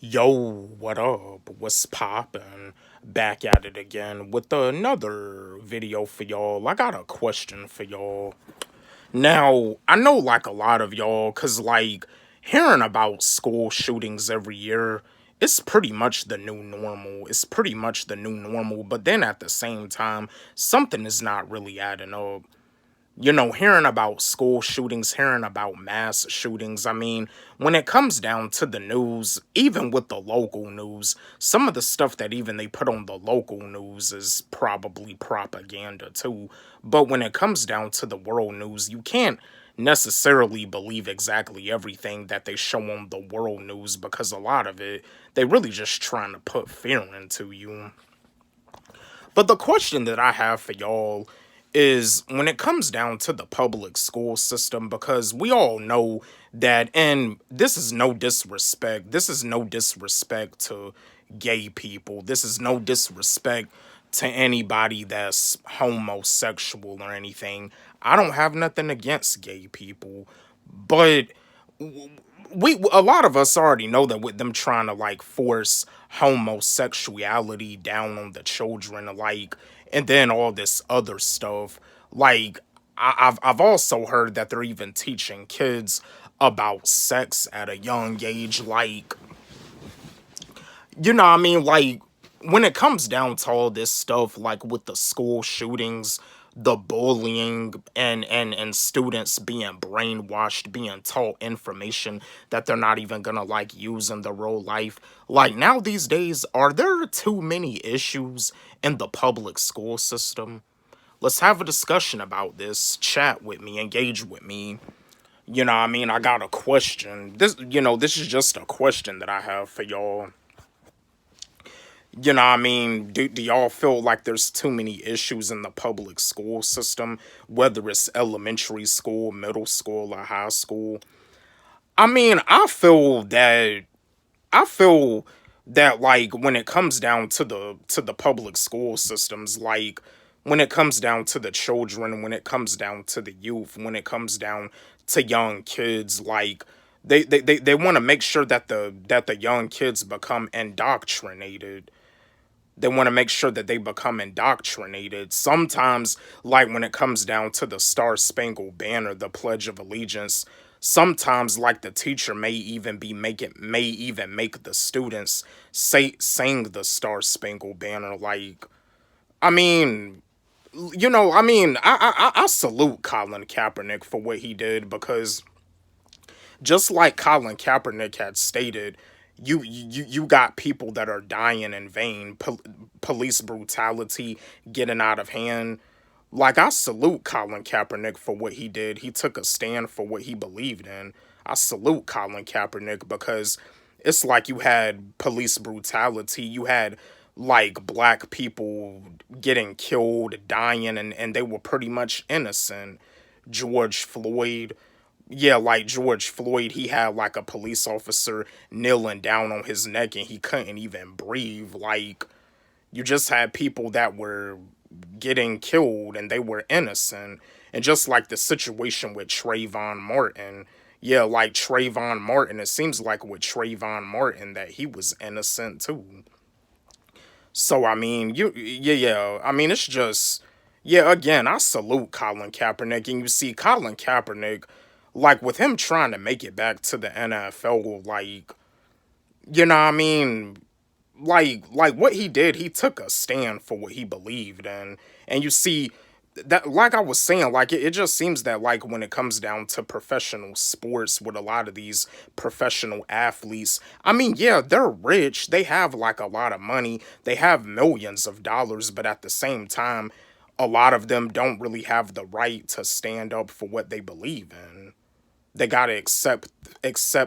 Yo, what up? What's poppin'? Back at it again with another video for y'all. I got a question for y'all. Now, I know like a lot of y'all, cause like hearing about school shootings every year, it's pretty much the new normal. It's pretty much the new normal, but then at the same time, something is not really adding up. Hearing about school shootings, hearing about mass shootings. I mean, when it comes down to the news, even with the local news, some of the stuff that even they put on the local news is probably propaganda too. But when it comes down to the world news, you can't necessarily believe exactly everything that they show on the world news because a lot of it, they really just trying to put fear into you. But the question that I have for y'all is when it comes down to the public school system, because we all know that, and this is no disrespect to gay people, this is no disrespect to anybody that's homosexual or anything. I don't have nothing against gay people, but we a lot of us already know that with them trying to like force homosexuality down on the children, like, and then all this other stuff, like I've also heard that they're even teaching kids about sex at a young age, like, what I mean, like, when it comes down to all this stuff, like with the school shootings, the bullying, and students being brainwashed, being taught information that they're not even gonna like use in their real life. Like now these days, are there too many issues in the public school system? Let's have a discussion about this. Chat with me, engage with me. What I mean? I got a question. This is just a question that I have for y'all. What I mean? Do y'all feel like there's too many issues in the public school system, whether it's elementary school, middle school, or high school? I mean, I feel that like when it comes down to the public school systems, like when it comes down to the children, when it comes down to the youth, when it comes down to young kids, like they want to make sure that the young kids become indoctrinated. They want to make sure that they become indoctrinated. Sometimes, like when it comes down to the Star Spangled Banner, the Pledge of Allegiance, sometimes like the teacher may even make the students sing the Star Spangled Banner. Like, I mean, I salute Colin Kaepernick for what he did, because just like Colin Kaepernick had stated, you got people that are dying in vain, police brutality getting out of hand. Like, I salute Colin Kaepernick for what he did. He took a stand for what he believed in. I salute Colin Kaepernick because it's like you had police brutality, you had like black people getting killed, dying, and they were pretty much innocent. George Floyd, yeah, like George Floyd, he had like a police officer kneeling down on his neck and he couldn't even breathe. Like, you just had people that were getting killed and they were innocent. And just like the situation with Trayvon Martin, yeah, like Trayvon Martin, it seems like with Trayvon Martin that he was innocent too. So I mean, yeah. I mean, it's just, yeah. Again, I salute Colin Kaepernick, and you see Colin Kaepernick, like with him trying to make it back to the NFL, like, what I mean, like what he did, he took a stand for what he believed in, and you see that, like I was saying, like it just seems that like when it comes down to professional sports with a lot of these professional athletes, I mean, yeah, they're rich, they have like a lot of money, they have millions of dollars, but at the same time, a lot of them don't really have the right to stand up for what they believe in. They gotta accept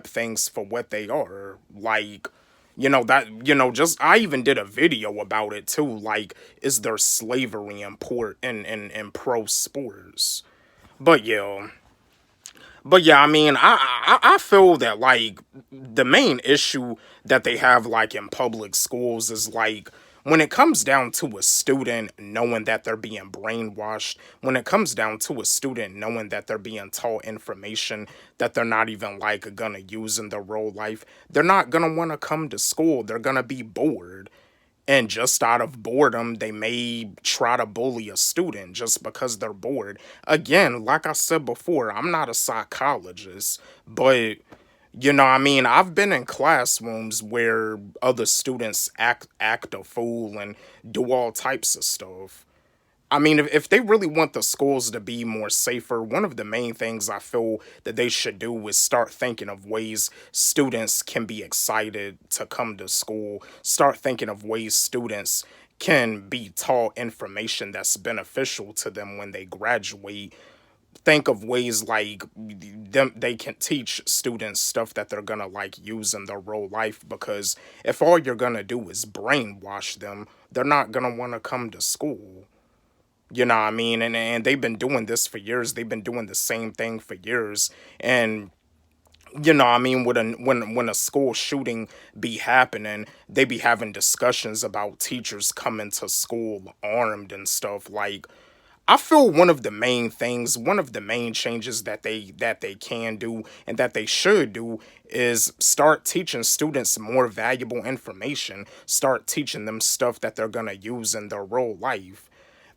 things for what they are. Like, just I even did a video about it too. Like, is there slavery in pro sports? But yeah. But yeah, I mean, I feel that like the main issue that they have like in public schools is like when it comes down to a student knowing that they're being brainwashed, when it comes down to a student knowing that they're being taught information that they're not even like gonna use in their real life, they're not gonna want to come to school. They're gonna be bored. And just out of boredom, they may try to bully a student just because they're bored. Again, like I said before, I'm not a psychologist, but I mean, I've been in classrooms where other students act a fool and do all types of stuff. I mean, if they really want the schools to be more safer, one of the main things I feel that they should do is start thinking of ways students can be excited to come to school. Start thinking of ways students can be taught information that's beneficial to them when they graduate. Think of ways like they can teach students stuff that they're gonna like use in their real life, because if all you're gonna do is brainwash them, they're not gonna want to come to school. You know what I mean? And they've been doing this for years. They've been doing the same thing for years. And I mean, when a school shooting be happening, they be having discussions about teachers coming to school armed and stuff. Like, I feel one of the main changes that they can do and that they should do is start teaching students more valuable information. Start teaching them stuff that they're gonna use in their real life.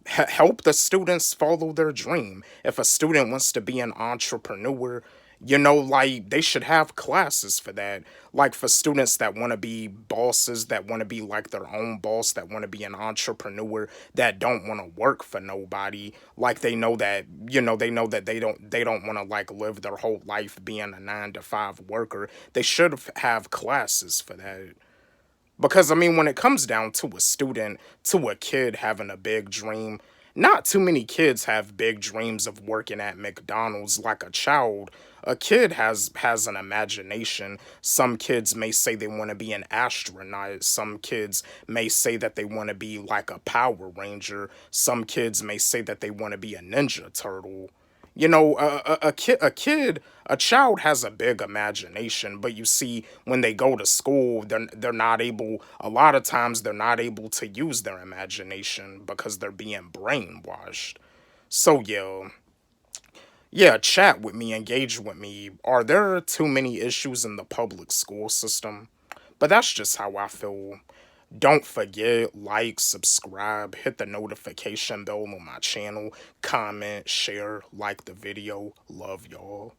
Help the students follow their dream. If a student wants to be an entrepreneur, like they should have classes for that. Like for students that want to be bosses, that want to be like their own boss, that want to be an entrepreneur, that don't want to work for nobody. Like they know that they don't want to like live their whole life being a 9 to 5 worker. They should have classes for that. Because, I mean, when it comes down to a student, to a kid having a big dream, not too many kids have big dreams of working at McDonald's like a child. A kid has an imagination. Some kids may say they want to be an astronaut. Some kids may say that they want to be like a Power Ranger. Some kids may say that they want to be a Ninja Turtle. A child has a big imagination, but you see, when they go to school, they're not able. A lot of times, they're not able to use their imagination because they're being brainwashed. So yeah, chat with me, engage with me. Are there too many issues in the public school system? But that's just how I feel. Don't forget, like, subscribe, hit the notification bell on my channel, comment, share, like the video. Love y'all.